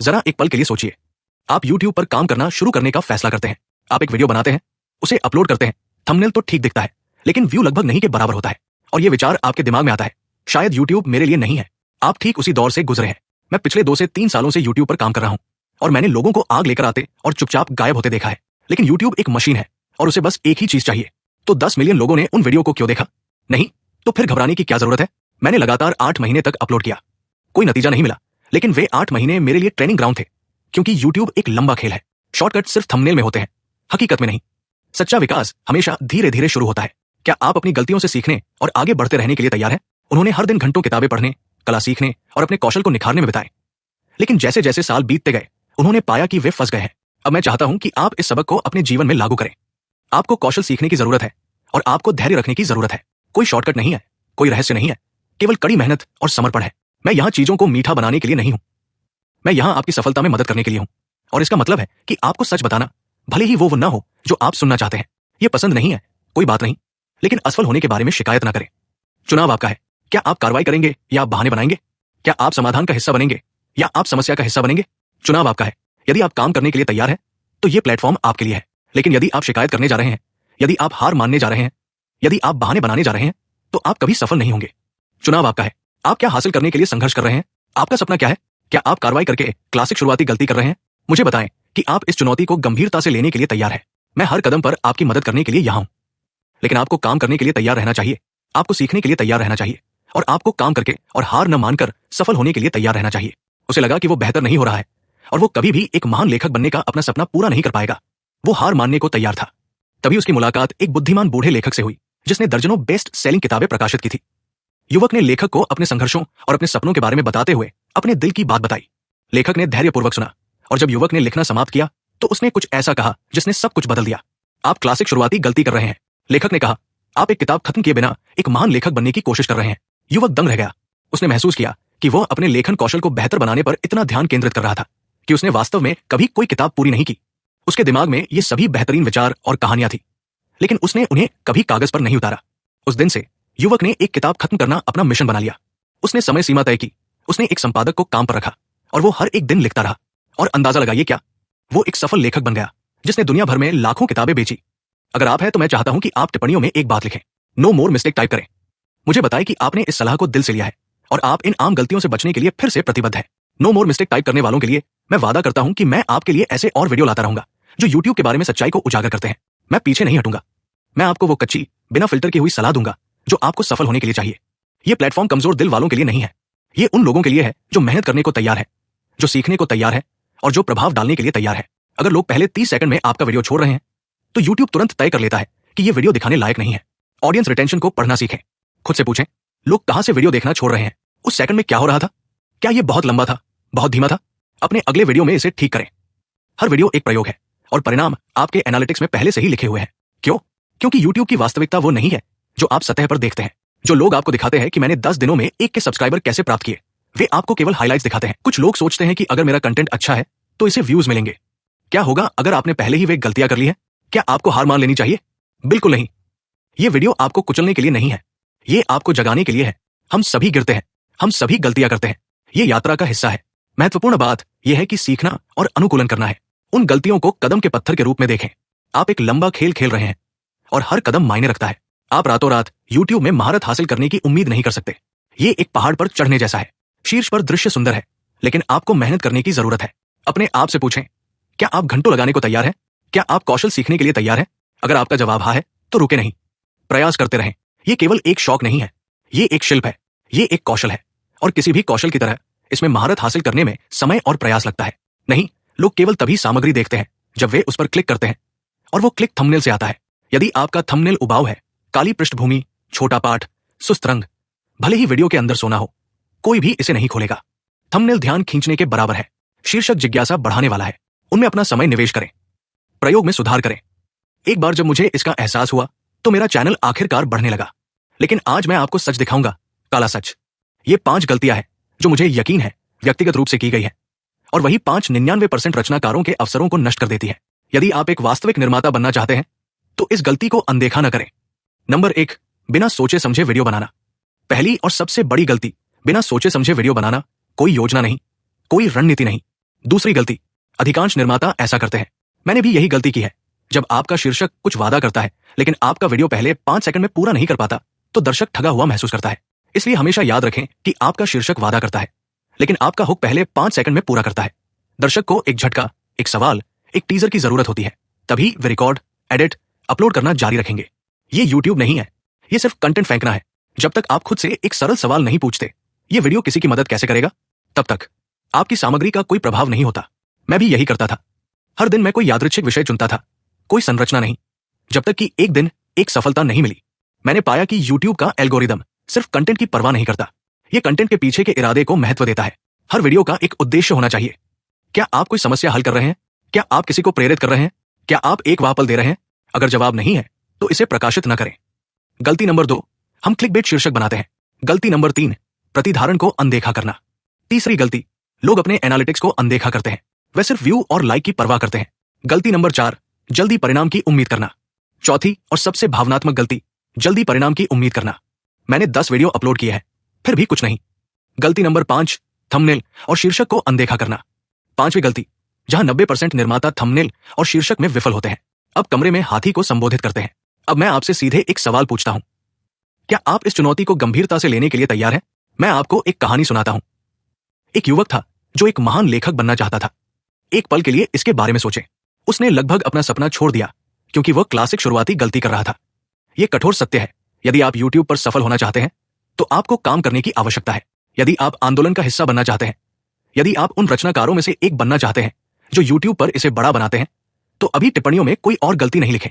जरा एक पल के लिए सोचिए, आप YouTube पर काम करना शुरू करने का फैसला करते हैं। आप एक वीडियो बनाते हैं, उसे अपलोड करते हैं, थंबनेल तो ठीक दिखता है, लेकिन व्यू लगभग नहीं के बराबर होता है। और ये विचार आपके दिमाग में आता है, शायद YouTube मेरे लिए नहीं है। आप ठीक उसी दौर से गुजरे हैं। मैं पिछले 2 से 3 सालों से YouTube पर काम कर रहा हूं और मैंने लोगों को आग लेकर आते और चुपचाप गायब होते देखा है। लेकिन YouTube एक मशीन है और उसे बस एक ही चीज चाहिए। तो 10 मिलियन लोगों ने उन वीडियो को क्यों देखा? नहीं, तो फिर घबराने की क्या जरूरत है? मैंने लगातार 8 महीने तक अपलोड किया, कोई नतीजा नहीं मिला, लेकिन वे 8 महीने मेरे लिए ट्रेनिंग ग्राउंड थे। क्योंकि YouTube एक लंबा खेल है, शॉर्टकट सिर्फ थंबनेल में होते हैं, हकीकत में नहीं। सच्चा विकास हमेशा धीरे धीरे शुरू होता है। क्या आप अपनी गलतियों से सीखने और आगे बढ़ते रहने के लिए तैयार हैं? उन्होंने हर दिन घंटों किताबें पढ़ने, कला सीखने और अपने कौशल को निखारने में बिताए। लेकिन जैसे जैसे साल बीतते गए, उन्होंने पाया कि वे फंस गए हैं। अब मैं चाहता हूं कि आप इस सबक को अपने जीवन में लागू करें। आपको कौशल सीखने की जरूरत है और आपको धैर्य रखने की जरूरत है। कोई शॉर्टकट नहीं है, कोई रहस्य नहीं है, केवल कड़ी मेहनत और समर्पण है। मैं यहां चीजों को मीठा बनाने के लिए नहीं हूं, मैं यहां आपकी सफलता में मदद करने के लिए हूं। और इसका मतलब है कि आपको सच बताना, भले ही वो ना हो जो आप सुनना चाहते हैं। ये पसंद नहीं है, कोई बात नहीं, लेकिन असफल होने के बारे में शिकायत ना करें। चुनाव आपका है। क्या आप कार्रवाई करेंगे या आप बहाने बनाएंगे? क्या आप समाधान का हिस्सा बनेंगे या आप समस्या का हिस्सा बनेंगे? चुनाव आपका है। यदि आप काम करने के लिए तैयार हैं, तो ये प्लेटफॉर्म आपके लिए है। लेकिन यदि आप शिकायत करने जा रहे हैं, यदि आप हार मानने जा रहे हैं, यदि आप बहाने बनाने जा रहे हैं, तो आप कभी सफल नहीं होंगे। चुनाव आपका है। आप क्या हासिल करने के लिए संघर्ष कर रहे हैं? आपका सपना क्या है? क्या आप कार्रवाई करके क्लासिक शुरुआती गलती कर रहे हैं? मुझे बताएं कि आप इस चुनौती को गंभीरता से लेने के लिए तैयार हैं। मैं हर कदम पर आपकी मदद करने के लिए यहां हूं। लेकिन आपको काम करने के लिए तैयार रहना चाहिए, आपको सीखने के लिए तैयार रहना चाहिए और आपको काम करके और हार न मानकर सफल होने के लिए तैयार रहना चाहिए। उसे लगा कि वो बेहतर नहीं हो रहा है और वो कभी भी एक महान लेखक बनने का अपना सपना पूरा नहीं कर पाएगा। वो हार मानने को तैयार था। तभी उसकी मुलाकात एक बुद्धिमान बूढ़े लेखक से हुई, जिसने दर्जनों बेस्ट सेलिंग किताबें प्रकाशित की थी। युवक ने लेखक को अपने संघर्षों और अपने सपनों के बारे में बताते हुए अपने दिल की बात बताई। लेखक ने धैर्यपूर्वक सुना और जब युवक ने लिखना समाप्त किया, तो उसने कुछ ऐसा कहा जिसने सब कुछ बदल दिया। आप क्लासिक शुरुआती गलती कर रहे हैं, लेखक ने कहा। आप एक किताब खत्म किए बिना एक महान लेखक बनने की कोशिश कर रहे हैं। युवक दंग रह गया। उसने महसूस किया कि वह अपने लेखन कौशल को बेहतर बनाने पर इतना ध्यान केंद्रित कर रहा था कि उसने वास्तव में कभी कोई किताब पूरी नहीं की। उसके दिमाग में ये सभी बेहतरीन विचार और कहानियां थी, लेकिन उसने उन्हें कभी कागज पर नहीं उतारा। उस दिन से युवक ने एक किताब खत्म करना अपना मिशन बना लिया। उसने समय सीमा तय की, उसने एक संपादक को काम पर रखा और वो हर एक दिन लिखता रहा। और अंदाजा लगाइए क्या, वो एक सफल लेखक बन गया, जिसने दुनिया भर में लाखों किताबें बेची। अगर आप हैं तो मैं चाहता हूं कि आप टिप्पणियों में एक बात लिखें, नो मोर मिस्टेक टाइप करें। मुझे बताएं कि आपने इस सलाह को दिल से लिया है और आप इन आम गलतियों से बचने के लिए फिर से प्रतिबद्ध हैं। नो मोर मिस्टेक टाइप करने वालों के लिए मैं वादा करता हूं कि मैं आपके लिए ऐसे और वीडियो लाता रहूंगा जो YouTube के बारे में सच्चाई को उजागर करते हैं। मैं पीछे नहीं हटूंगा। मैं आपको वो कच्ची, बिना फिल्टर की हुई सलाह दूंगा जो आपको सफल होने के लिए चाहिए। ये प्लेटफॉर्म कमजोर दिल वालों के लिए नहीं है, ये उन लोगों के लिए है जो मेहनत करने को तैयार है, जो सीखने को तैयार है और जो प्रभाव डालने के लिए तैयार है। अगर लोग पहले 30 सेकंड में आपका वीडियो छोड़ रहे हैं, तो YouTube तुरंत तय कर लेता है कि ये वीडियो दिखाने लायक नहीं है। ऑडियंस रिटेंशन को पढ़ना सीखें। खुद से पूछें, लोग कहां से वीडियो देखना छोड़ रहे हैं? उस सेकंड में क्या हो रहा था? क्या ये बहुत लंबा था, बहुत धीमा था? अपने अगले वीडियो में इसे ठीक करें। हर वीडियो एक प्रयोग है और परिणाम आपके एनालिटिक्स में पहले से ही लिखे हुए हैं। क्यों? क्योंकि YouTube की वास्तविकता वो नहीं है जो आप सतह पर देखते हैं। जो लोग आपको दिखाते हैं कि मैंने 10 दिनों में 1 के सब्सक्राइबर कैसे प्राप्त किए, वे आपको केवल हाइलाइट्स दिखाते हैं। कुछ लोग सोचते हैं कि अगर मेरा कंटेंट अच्छा है तो इसे व्यूज मिलेंगे। क्या होगा अगर आपने पहले ही वे गलतियां कर ली है? क्या आपको हार मान लेनी चाहिए? बिल्कुल नहीं। ये वीडियो आपको कुचलने के लिए नहीं है, ये आपको जगाने के लिए है। हम सभी गिरते हैं, हम सभी गलतियां करते हैं, ये यात्रा का हिस्सा है। महत्वपूर्ण बात यह है कि सीखना और अनुकूलन करना है। उन गलतियों को कदम के पत्थर के रूप में देखें। आप एक लंबा खेल खेल रहे हैं और हर कदम मायने रखता है। आप रातों रात YouTube में महारत हासिल करने की उम्मीद नहीं कर सकते। ये एक पहाड़ पर चढ़ने जैसा है। शीर्ष पर दृश्य सुंदर है, लेकिन आपको मेहनत करने की जरूरत है। अपने आप से पूछें, क्या आप घंटों लगाने को तैयार हैं? क्या आप कौशल सीखने के लिए तैयार हैं? अगर आपका जवाब हाँ है, तो रुके नहीं, प्रयास करते रहें। ये केवल एक शौक नहीं है, ये एक शिल्प है, ये एक कौशल है। और किसी भी कौशल की तरह इसमें महारत हासिल करने में समय और प्रयास लगता है। नहीं, लोग केवल तभी सामग्री देखते हैं जब वे उस पर क्लिक करते हैं, और वो क्लिक थंबनेल से आता है। यदि आपका थंबनेल उबाऊ है, काली पृष्ठभूमि, छोटा पाठ, सुस्त रंग, भले ही वीडियो के अंदर सोना हो, कोई भी इसे नहीं खोलेगा। थंबनेल ध्यान खींचने के बराबर है, शीर्षक जिज्ञासा बढ़ाने वाला है। उनमें अपना समय निवेश करें, प्रयोग में सुधार करें। एक बार जब मुझे इसका एहसास हुआ तो मेरा चैनल आखिरकार बढ़ने लगा। लेकिन आज मैं आपको सच दिखाऊंगा, काला सच। ये 5 गलतियां हैं जो मुझे यकीन है व्यक्तिगत रूप से की गई है, और वही 99% रचनाकारों के अवसरों को नष्ट कर देती है। यदि आप एक वास्तविक निर्माता बनना चाहते हैं तो इस गलती को अनदेखा न करें। नंबर 1, बिना सोचे समझे वीडियो बनाना। पहली और सबसे बड़ी गलती, बिना सोचे समझे वीडियो बनाना। कोई योजना नहीं, कोई रणनीति नहीं, दूसरी गलती, अधिकांश निर्माता ऐसा करते हैं, मैंने भी यही गलती की है। जब आपका शीर्षक कुछ वादा करता है लेकिन आपका वीडियो पहले 5 सेकंड में पूरा नहीं कर पाता तो दर्शक ठगा हुआ महसूस करता है। इसलिए हमेशा याद रखें कि आपका शीर्षक वादा करता है लेकिन आपका हुक पहले 5 सेकंड में पूरा करता है। दर्शक को एक झटका, एक सवाल, एक टीजर की जरूरत होती है, तभी वे रिकॉर्ड, एडिट, अपलोड करना जारी रखेंगे। ये यूट्यूब नहीं है, ये सिर्फ कंटेंट फेंकना है। जब तक आप खुद से एक सरल सवाल नहीं पूछते, ये वीडियो किसी की मदद कैसे करेगा, तब तक आपकी सामग्री का कोई प्रभाव नहीं होता। मैं भी यही करता था। हर दिन मैं कोई यादृच्छिक विषय चुनता था, कोई संरचना नहीं, जब तक कि एक दिन एक सफलता नहीं मिली। मैंने पाया कि यूट्यूब का एल्गोरिदम सिर्फ कंटेंट की परवाह नहीं करता, ये कंटेंट के पीछे के इरादे को महत्व देता है। हर वीडियो का एक उद्देश्य होना चाहिए। क्या आप कोई समस्या हल कर रहे हैं? क्या आप किसी को प्रेरित कर रहे हैं? क्या आप एक वापल दे रहे हैं? अगर जवाब नहीं है तो इसे प्रकाशित न करें। गलती नंबर 2, हम क्लिकबेट शीर्षक बनाते हैं। गलती नंबर 3, प्रतिधारण को अनदेखा करना। तीसरी गलती, लोग अपने एनालिटिक्स को अनदेखा करते हैं, वे सिर्फ व्यू और लाइक की परवाह करते हैं। गलती नंबर 4, जल्दी परिणाम की उम्मीद करना। चौथी और सबसे भावनात्मक गलती, जल्दी परिणाम की उम्मीद करना। मैंने 10 वीडियो अपलोड किए हैं, फिर भी कुछ नहीं। गलती नंबर 5, थंबनेल और शीर्षक को अनदेखा करना। पांचवी गलती, जहां 90% निर्माता थंबनेल और शीर्षक में विफल होते हैं, अब कमरे में हाथी को संबोधित करते हैं। अब मैं आपसे सीधे एक सवाल पूछता हूं, क्या आप इस चुनौती को गंभीरता से लेने के लिए तैयार हैं? मैं आपको एक कहानी सुनाता हूं। एक युवक था जो एक महान लेखक बनना चाहता था। एक पल के लिए इसके बारे में सोचें। उसने लगभग अपना सपना छोड़ दिया क्योंकि वह क्लासिक शुरुआती गलती कर रहा था। यह कठोर सत्य है, यदि आप यूट्यूब पर सफल होना चाहते हैं तो आपको काम करने की आवश्यकता है। यदि आप आंदोलन का हिस्सा बनना चाहते हैं, यदि आप उन रचनाकारों में से एक बनना चाहते हैं जो यूट्यूब पर इसे बड़ा बनाते हैं, तो अभी टिप्पणियों में कोई और गलती नहीं लिखें।